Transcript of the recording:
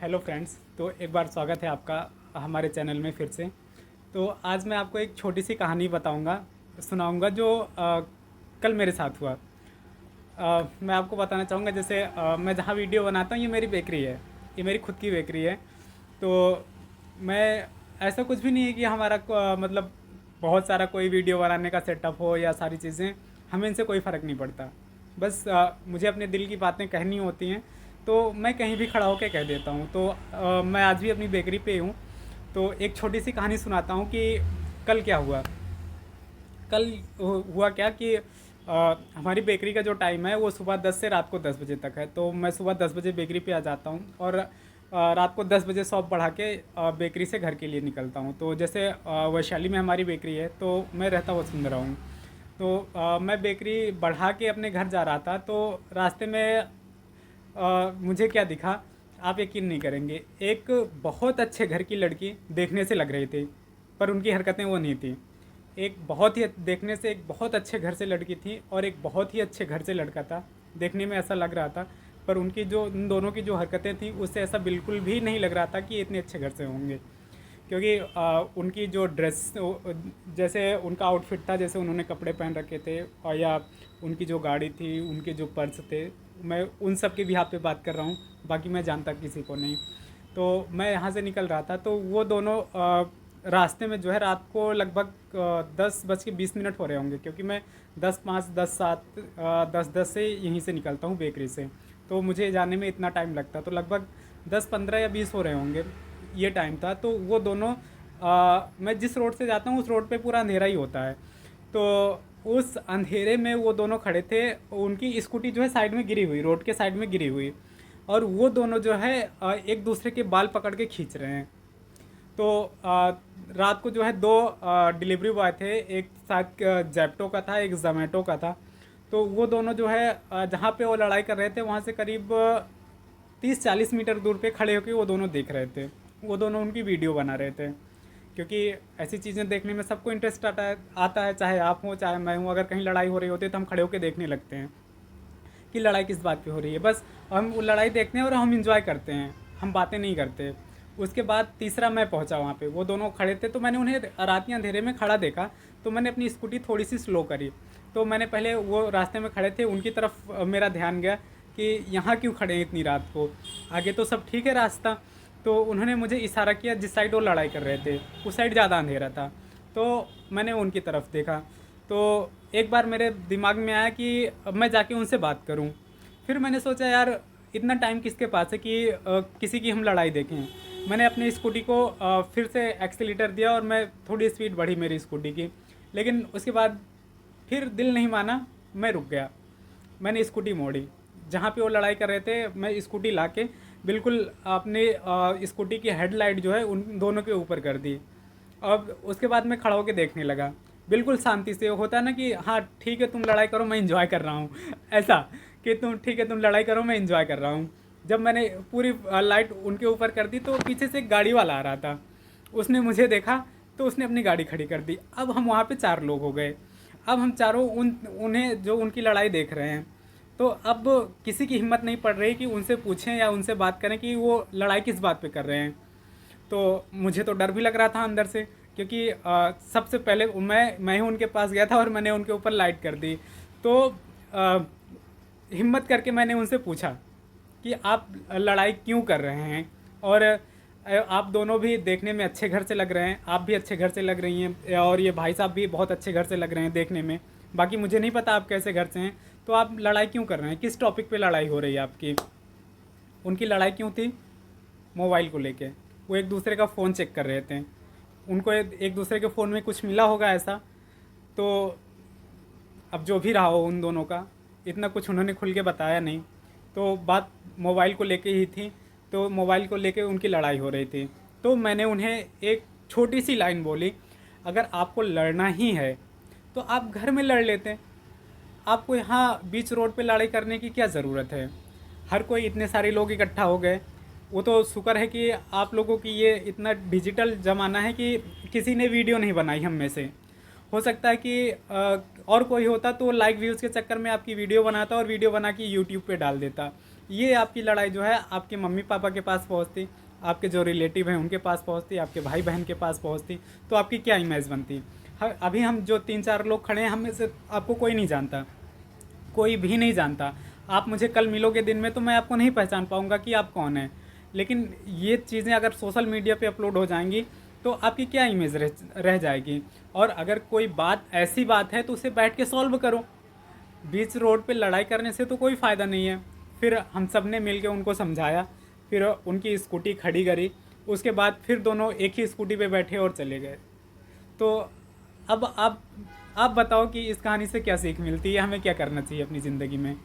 Hello friends. तो एक बार स्वागत है आपका हमारे चैनल में फिर से। तो आज मैं आपको एक छोटी सी कहानी सुनाऊंगा जो कल मेरे साथ हुआ। मैं आपको बताना चाहूँगा, जैसे मैं जहाँ वीडियो बनाता हूँ ये मेरी बेकरी है, ये मेरी खुद की बेकरी है। तो मैं ऐसा कुछ भी नहीं है कि हमारा मतलब बहुत सारा कोई वीडियो बनाने का सेटअप हो या सारी चीज़ें, हमें इनसे कोई फ़र्क नहीं पड़ता। बस मुझे अपने दिल की बातें कहनी होती हैं तो मैं कहीं भी खड़ा होकर कह देता हूँ। तो मैं आज भी अपनी बेकरी पे हूँ। तो एक छोटी सी कहानी सुनाता हूँ कि कल क्या हुआ। कल हुआ क्या कि हमारी बेकरी का जो टाइम है वो सुबह 10 से रात को 10 बजे तक है। तो मैं सुबह 10 बजे बेकरी पे आ जाता हूँ और रात को 10 बजे शॉप बढ़ा के बेकरी से घर के लिए निकलता हूँ। तो जैसे वैशाली में हमारी बेकरी है, तो मैं रहता वसुंधरा हूँ। तो मैं बेकरी बढ़ा के अपने घर जा रहा था, तो रास्ते में मुझे क्या दिखा, आप यकीन नहीं करेंगे। एक बहुत अच्छे घर की लड़की देखने से लग रही थी, पर उनकी हरकतें वो नहीं थी। एक बहुत ही देखने से एक बहुत अच्छे घर से लड़की थी और एक बहुत ही अच्छे घर से लड़का था। देखने में ऐसा लग रहा था, पर उनकी जो उन दोनों की जो हरकतें थी उससे ऐसा बिल्कुल भी नहीं लग रहा था कि ये इतने अच्छे घर से होंगे। क्योंकि उनकी जो ड्रेस, जैसे उनका आउटफिट था, जैसे उन्होंने कपड़े पहन रखे थे, और या उनकी जो गाड़ी थी, उनके जो पर्स थे, मैं उन सब के भी यहाँ पे बात कर रहा हूँ। बाकी मैं जानता किसी को नहीं। तो मैं यहाँ से निकल रहा था, तो वो दोनों रास्ते में जो है, रात को लगभग 10:20 हो रहे होंगे, क्योंकि मैं 10:05, 10:07, 10:10 से यहीं से निकलता हूँ बेकरी से। तो मुझे जाने में इतना टाइम लगता, तो लगभग 10:15 या 20 हो रहे होंगे, ये टाइम था। तो वो दोनों मैं जिस रोड से जाता हूँ उस रोड पे पूरा अंधेरा ही होता है। तो उस अंधेरे में वो दोनों खड़े थे, उनकी स्कूटी जो है साइड में गिरी हुई, रोड के साइड में गिरी हुई, और वो दोनों जो है एक दूसरे के बाल पकड़ के खींच रहे हैं। तो रात को जो है दो डिलीवरी बॉय थे, एक साथ जैप्टो का था, एक जोमेटो का था। तो वो दोनों जो है जहाँ पे वो लड़ाई कर रहे थे वहाँ से करीब 30-40 मीटर दूर पे खड़े होकर वो दोनों देख रहे थे। वो दोनों उनकी वीडियो बना रहे थे, क्योंकि ऐसी चीज़ें देखने में सबको इंटरेस्ट आता है, चाहे आप हो चाहे मैं हूँ। अगर कहीं लड़ाई हो रही होती है तो हम खड़े होकर देखने लगते हैं कि लड़ाई किस बात पे हो रही है। बस हम वो लड़ाई देखते हैं और हम इंजॉय करते हैं, हम बातें नहीं करते। उसके बाद तीसरा मैं पहुंचा वहाँ पे, वो दोनों खड़े थे, तो मैंने उन्हें रात के अंधेरे में खड़ा देखा। तो मैंने अपनी स्कूटी थोड़ी सी स्लो करी। तो मैंने पहले, वो रास्ते में खड़े थे, उनकी तरफ मेरा ध्यान गया कि यहाँ क्यों खड़े हैं इतनी रात को, आगे तो सब ठीक है रास्ता। तो उन्होंने मुझे इशारा किया जिस साइड वो लड़ाई कर रहे थे, उस साइड ज़्यादा अंधेरा था। तो मैंने उनकी तरफ देखा। तो एक बार मेरे दिमाग में आया कि अब मैं जाके उनसे बात करूं। फिर मैंने सोचा, यार इतना टाइम किसके पास है कि किसी की हम लड़ाई देखें। मैंने अपनी स्कूटी को फिर से एक्सीलेटर दिया और मैं थोड़ी स्पीड बढ़ी मेरी स्कूटी की। लेकिन उसके बाद फिर दिल नहीं माना, मैं रुक गया। मैंने स्कूटी मोड़ी, जहाँ पे वो लड़ाई कर रहे थे मैं स्कूटी ला के बिल्कुल अपने स्कूटी की हेडलाइट जो है उन दोनों के ऊपर कर दी। अब उसके बाद मैं खड़ा होकर देखने लगा, बिल्कुल शांति से। होता है ना कि हाँ ठीक है तुम लड़ाई करो, मैं इंजॉय कर रहा हूँ ऐसा, कि तुम ठीक है तुम लड़ाई करो, मैं इंजॉय कर रहा हूँ। जब मैंने पूरी लाइट उनके ऊपर कर दी, तो पीछे से एक गाड़ी वाला आ रहा था, उसने मुझे देखा, तो उसने अपनी गाड़ी खड़ी कर दी। अब हम वहाँ पे 4 लोग हो गए। अब हम चारों उन्हें जो उनकी लड़ाई देख रहे हैं। तो अब किसी की हिम्मत नहीं पड़ रही कि उनसे पूछें या उनसे बात करें कि वो लड़ाई किस बात पे कर रहे हैं। तो मुझे तो डर भी लग रहा था अंदर से, क्योंकि सबसे पहले मैं ही उनके पास गया था और मैंने उनके ऊपर लाइट कर दी। तो आ, हिम्मत करके मैंने उनसे पूछा कि आप लड़ाई क्यों कर रहे हैं, और आप दोनों भी देखने में अच्छे घर से लग रहे हैं, आप भी अच्छे घर से लग रही हैं, और ये भाई साहब भी बहुत अच्छे घर से लग रहे हैं देखने में। बाकी मुझे नहीं पता आप कैसे घर से हैं, तो आप लड़ाई क्यों कर रहे हैं, किस टॉपिक पे लड़ाई हो रही है आपकी। उनकी लड़ाई क्यों थी? मोबाइल को लेके। वो एक दूसरे का फ़ोन चेक कर रहे थे, उनको एक दूसरे के फ़ोन में कुछ मिला होगा ऐसा। तो अब जो भी रहा हो उन दोनों का, इतना कुछ उन्होंने खुल के बताया नहीं। तो बात मोबाइल को लेके ही थी, तो मोबाइल को लेके उनकी लड़ाई हो रही थी। तो मैंने उन्हें एक छोटी सी लाइन बोली, अगर आपको लड़ना ही है तो आप घर में लड़ लेते, आपको यहाँ बीच रोड पे लड़ाई करने की क्या ज़रूरत है। हर कोई, इतने सारे लोग इकट्ठा हो गए। वो तो शुक्र है कि आप लोगों की ये इतना डिजिटल ज़माना है कि किसी ने वीडियो नहीं बनाई हम में से। हो सकता है कि और कोई होता तो लाइक व्यूज़ के चक्कर में आपकी वीडियो बनाता और वीडियो बना के यूट्यूब पे डाल देता। ये आपकी लड़ाई जो है आपके मम्मी पापा के पास पहुंचती, आपके जो रिलेटिव हैं उनके पास पहुंचती, आपके भाई बहन के पास पहुंचती, तो आपकी क्या इमेज बनती। अभी हम जो 3-4 लोग खड़े हैं, हम में से आपको कोई नहीं जानता, कोई भी नहीं जानता। आप मुझे कल मिलोगे दिन में तो मैं आपको नहीं पहचान पाऊँगा कि आप कौन हैं। लेकिन ये चीज़ें अगर सोशल मीडिया पे अपलोड हो जाएंगी तो आपकी क्या इमेज रह जाएगी। और अगर कोई बात ऐसी बात है तो उसे बैठ के सॉल्व करो। बीच रोड पे लड़ाई करने से तो कोई फ़ायदा नहीं है। फिर हम सब ने मिल के उनको समझाया, फिर उनकी स्कूटी खड़ी करी, उसके बाद फिर दोनों एक ही स्कूटी पे बैठे और चले गए। तो अब आप बताओ कि इस कहानी से क्या सीख मिलती है, हमें क्या करना चाहिए अपनी ज़िंदगी में।